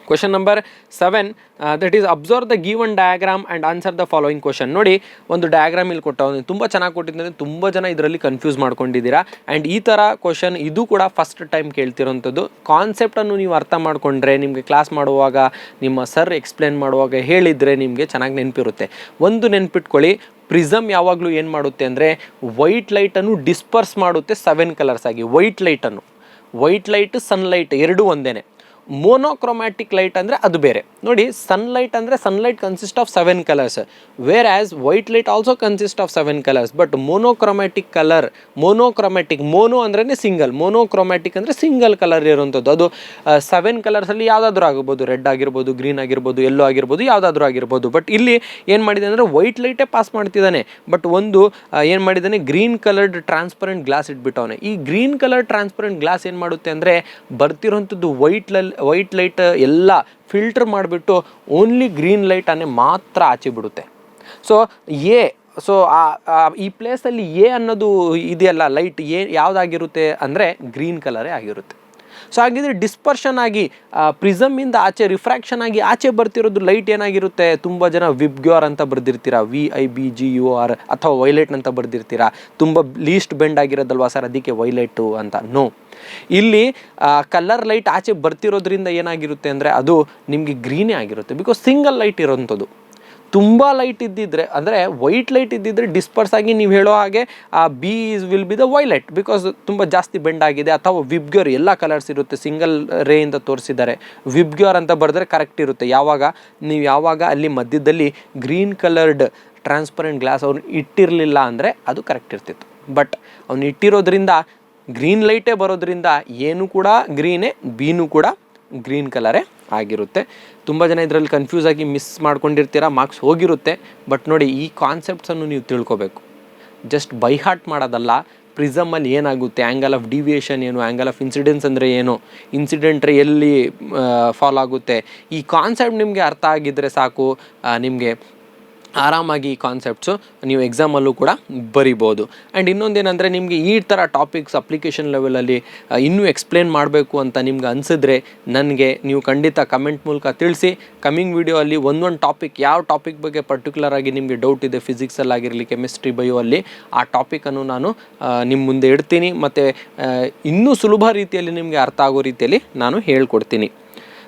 Question number 7 that is observe the given diagram and answer the following question. ನೋಡಿ, ಒಂದು diagram ಇಲ್ಲಿ ಕೊಟ್ಟವನು, ತುಂಬ ಚೆನ್ನಾಗಿ ಕೊಟ್ಟಿದ್ದರೆ ತುಂಬ ಜನ ಇದರಲ್ಲಿ ಕನ್ಫ್ಯೂಸ್ ಮಾಡ್ಕೊಂಡಿದ್ದೀರಾ. ಆ್ಯಂಡ್ ಈ ಥರ ಕ್ವಶನ್ ಇದು ಕೂಡ ಫಸ್ಟ್ ಟೈಮ್ ಕೇಳ್ತಿರೋಂಥದ್ದು. ಕಾನ್ಸೆಪ್ಟನ್ನು ನೀವು ಅರ್ಥ ಮಾಡಿಕೊಂಡ್ರೆ, ನಿಮಗೆ ಕ್ಲಾಸ್ ಮಾಡುವಾಗ ನಿಮ್ಮ ಸರ್ ಎಕ್ಸ್ಪ್ಲೇನ್ ಮಾಡುವಾಗ ಹೇಳಿದರೆ ನಿಮಗೆ ಚೆನ್ನಾಗಿ ನೆನಪಿರುತ್ತೆ. ಒಂದು ನೆನ್ಪಿಟ್ಕೊಳ್ಳಿ, ಪ್ರಿಸಮ್ ಯಾವಾಗಲೂ ಏನು ಮಾಡುತ್ತೆ ಅಂದರೆ ವೈಟ್ ಲೈಟನ್ನು ಡಿಸ್ಪರ್ಸ್ ಮಾಡುತ್ತೆ 7 ಕಲರ್ಸ್ ಆಗಿ. ವೈಟ್ ಲೈಟ್ ಸನ್ಲೈಟ್ ಎರಡೂ ಒಂದೇ. ಮೋನೋಕ್ರೋಮ್ಯಾಟಿಕ್ ಲೈಟ್ ಅಂದರೆ ಅದು ಬೇರೆ. ನೋಡಿ, ಸನ್ಲೈಟ್ ಅಂದರೆ sunlight consist of 7 colours, whereas white light also consist of 7 colours. But monochromatic colour, mono ಅಂದ್ರೆ ಸಿಂಗಲ್, ಮೋನೋಕ್ರೋಮ್ಯಾಟಿಕ್ ಅಂದರೆ ಸಿಂಗಲ್ ಕಲರ್ ಇರುವಂಥದ್ದು. ಅದು 7 ಕಲರ್ಸಲ್ಲಿ ಯಾವುದಾದ್ರೂ ಆಗಿರ್ಬೋದು, ರೆಡ್ ಆಗಿರ್ಬೋದು, ಗ್ರೀನ್ ಆಗಿರ್ಬೋದು, ಯೆಲ್ಲೋ ಆಗಿರ್ಬೋದು, ಯಾವುದಾದ್ರೂ ಆಗಿರ್ಬೋದು. ಬಟ್ ಇಲ್ಲಿ ಏನು ಮಾಡಿದೆ ಅಂದರೆ ವೈಟ್ ಲೈಟೇ ಪಾಸ್ ಮಾಡ್ತಿದ್ದಾನೆ. ಬಟ್ ಒಂದು ಏನು ಮಾಡಿದ್ದಾನೆ, ಗ್ರೀನ್ ಕಲರ್ಡ್ ಟ್ರಾನ್ಸ್ಪರೆಂಟ್ ಗ್ಲಾಸ್ ಇಟ್ಬಿಟ್ಟವನೆ. ಈ ಗ್ರೀನ್ ಕಲರ್ ಟ್ರಾನ್ಸ್ಪರೆಂಟ್ ಗ್ಲಾಸ್ ಏನು ಮಾಡುತ್ತೆ ಅಂದರೆ ಬರ್ತಿರೋಂಥದ್ದು ವೈಟ್ ಲೈಟ್ ಎಲ್ಲ ಫಿಲ್ಟರ್ ಮಾಡಿಬಿಟ್ಟು ಓನ್ಲಿ ಗ್ರೀನ್ ಲೈಟನ್ನೇ ಮಾತ್ರ ಆಚೆ ಬಿಡುತ್ತೆ. ಸೊ ಈ ಪ್ಲೇಸಲ್ಲಿ ಅನ್ನೋದು ಇದೆಯಲ್ಲ, ಲೈಟ್ ಯಾವುದಾಗಿರುತ್ತೆ ಅಂದರೆ ಗ್ರೀನ್ ಕಲರೇ ಆಗಿರುತ್ತೆ. ಸೊ ಹಾಗಿದ್ರೆ ಡಿಸ್ಪರ್ಷನ್ ಆಗಿ ಪ್ರಿಸಮ್ಮಿಂದ ಆಚೆ ರಿಫ್ರಾಕ್ಷನ್ ಆಗಿ ಆಚೆ ಬರ್ತಿರೋದು ಲೈಟ್ ಏನಾಗಿರುತ್ತೆ? ತುಂಬ ಜನ ವಿಬ್ಗ್ಯೂರ್ ಅಂತ ಬರ್ದಿರ್ತೀರಾ, VIBGUR, ಅಥವಾ ವೈಲೆಟ್ ಅಂತ ಬರ್ದಿರ್ತೀರಾ. ತುಂಬ ಲೀಸ್ಟ್ ಬೆಂಡ್ ಆಗಿರೋದಲ್ವಾ ಸರ್, ಅದಕ್ಕೆ ವೈಲೆಟು ಅಂತ. ನೋ, ಇಲ್ಲಿ ಕಲರ್ ಲೈಟ್ ಆಚೆ ಬರ್ತಿರೋದ್ರಿಂದ ಏನಾಗಿರುತ್ತೆ ಅಂದರೆ ಅದು ನಿಮಗೆ ಗ್ರೀನೇ ಆಗಿರುತ್ತೆ. ಬಿಕಾಸ್ ಸಿಂಗಲ್ ಲೈಟ್ ಇರೋಂಥದ್ದು. ತುಂಬ ಲೈಟ್ ಇದ್ದಿದ್ರೆ, ಅಂದರೆ ವೈಟ್ ಲೈಟ್ ಇದ್ದಿದ್ರೆ ಡಿಸ್ಪರ್ಸ್ ಆಗಿ ನೀವು ಹೇಳೋ ಹಾಗೆ B will be the violet, because ತುಂಬ ಜಾಸ್ತಿ ಬೆಂಡ್ ಆಗಿದೆ. ಅಥವಾ ವಿಬ್ಗ್ಯೂರ್ ಎಲ್ಲ ಕಲರ್ಸ್ ಇರುತ್ತೆ, ಸಿಂಗಲ್ ರೇಯಿಂದ ತೋರಿಸಿದ್ದಾರೆ. ವಿಬ್ಗ್ಯೂರ್ ಅಂತ ಬರೆದ್ರೆ ಕರೆಕ್ಟ್ ಇರುತ್ತೆ. ಯಾವಾಗ ಅಲ್ಲಿ ಮಧ್ಯದಲ್ಲಿ ಗ್ರೀನ್ ಕಲರ್ಡ್ ಟ್ರಾನ್ಸ್ಪರೆಂಟ್ ಗ್ಲಾಸ್ ಅವ್ನು ಇಟ್ಟಿರಲಿಲ್ಲ ಅಂದರೆ ಅದು ಕರೆಕ್ಟ್ ಇರ್ತಿತ್ತು. ಬಟ್ ಅವ್ನು ಇಟ್ಟಿರೋದ್ರಿಂದ ಗ್ರೀನ್ ಲೈಟೇ ಬರೋದ್ರಿಂದ ಏನು ಕೂಡ ಗ್ರೀನೇ, Bನೂ ಕೂಡ ಗ್ರೀನ್ ಕಲರೇ ಆಗಿರುತ್ತೆ. ತುಂಬ ಜನ ಇದರಲ್ಲಿ ಕನ್ಫ್ಯೂಸ್ ಆಗಿ ಮಿಸ್ ಮಾಡ್ಕೊಂಡಿರ್ತೀರ, ಮಾರ್ಕ್ಸ್ ಹೋಗಿರುತ್ತೆ. ಬಟ್ ನೋಡಿ, ಈ ಕಾನ್ಸೆಪ್ಟ್ಸನ್ನು ನೀವು ತಿಳ್ಕೊಬೇಕು. ಜಸ್ಟ್ ಬೈ ಹಾರ್ಟ್ ಮಾಡೋದಲ್ಲ. ಪ್ರಿಸಮಲ್ಲಿ ಏನಾಗುತ್ತೆ, ಆ್ಯಂಗಲ್ ಆಫ್ ಡಿವಿಯೇಷನ್ ಏನು, ಆ್ಯಂಗಲ್ ಆಫ್ ಇನ್ಸಿಡೆನ್ಸ್ ಅಂದರೆ ಏನು, ಇನ್ಸಿಡೆಂಟ್ ಎಲ್ಲಿ ಫಾಲ್ ಆಗುತ್ತೆ, ಈ ಕಾನ್ಸೆಪ್ಟ್ ನಿಮಗೆ ಅರ್ಥ ಆಗಿದ್ದರೆ ಸಾಕು. ನಿಮಗೆ ಆರಾಮಾಗಿ ಈ ಕಾನ್ಸೆಪ್ಟ್ಸು ನೀವು ಎಕ್ಸಾಮಲ್ಲೂ ಕೂಡ ಬರಿಬೋದು. ಆ್ಯಂಡ್ ಇನ್ನೊಂದೇನೆಂದರೆ, ನಿಮಗೆ ಈ ಥರ ಟಾಪಿಕ್ಸ್ ಅಪ್ಲಿಕೇಶನ್ ಲೆವೆಲಲ್ಲಿ ಇನ್ನೂ ಎಕ್ಸ್ಪ್ಲೇನ್ ಮಾಡಬೇಕು ಅಂತ ನಿಮ್ಗೆ ಅನಿಸಿದ್ರೆ ನನಗೆ ನೀವು ಖಂಡಿತ ಕಮೆಂಟ್ ಮೂಲಕ ತಿಳಿಸಿ. ಕಮಿಂಗ್ ವಿಡಿಯೋ ಅಲ್ಲಿ ಒಂದೊಂದು ಟಾಪಿಕ್, ಯಾವ ಟಾಪಿಕ್ ಬಗ್ಗೆ ಪರ್ಟಿಕ್ಯುಲರ್ ಆಗಿ ನಿಮಗೆ ಡೌಟ್ ಇದೆ, ಫಿಸಿಕ್ಸಲ್ಲಾಗಿರಲಿ, ಕೆಮಿಸ್ಟ್ರಿ, ಬಯೋ ಅಲ್ಲಿ, ಆ ಟಾಪಿಕನ್ನು ನಾನು ನಿಮ್ಮ ಮುಂದೆ ಇಡ್ತೀನಿ. ಮತ್ತು ಇನ್ನೂ ಸುಲಭ ರೀತಿಯಲ್ಲಿ ನಿಮಗೆ ಅರ್ಥ ಆಗೋ ರೀತಿಯಲ್ಲಿ ನಾನು ಹೇಳ್ಕೊಡ್ತೀನಿ.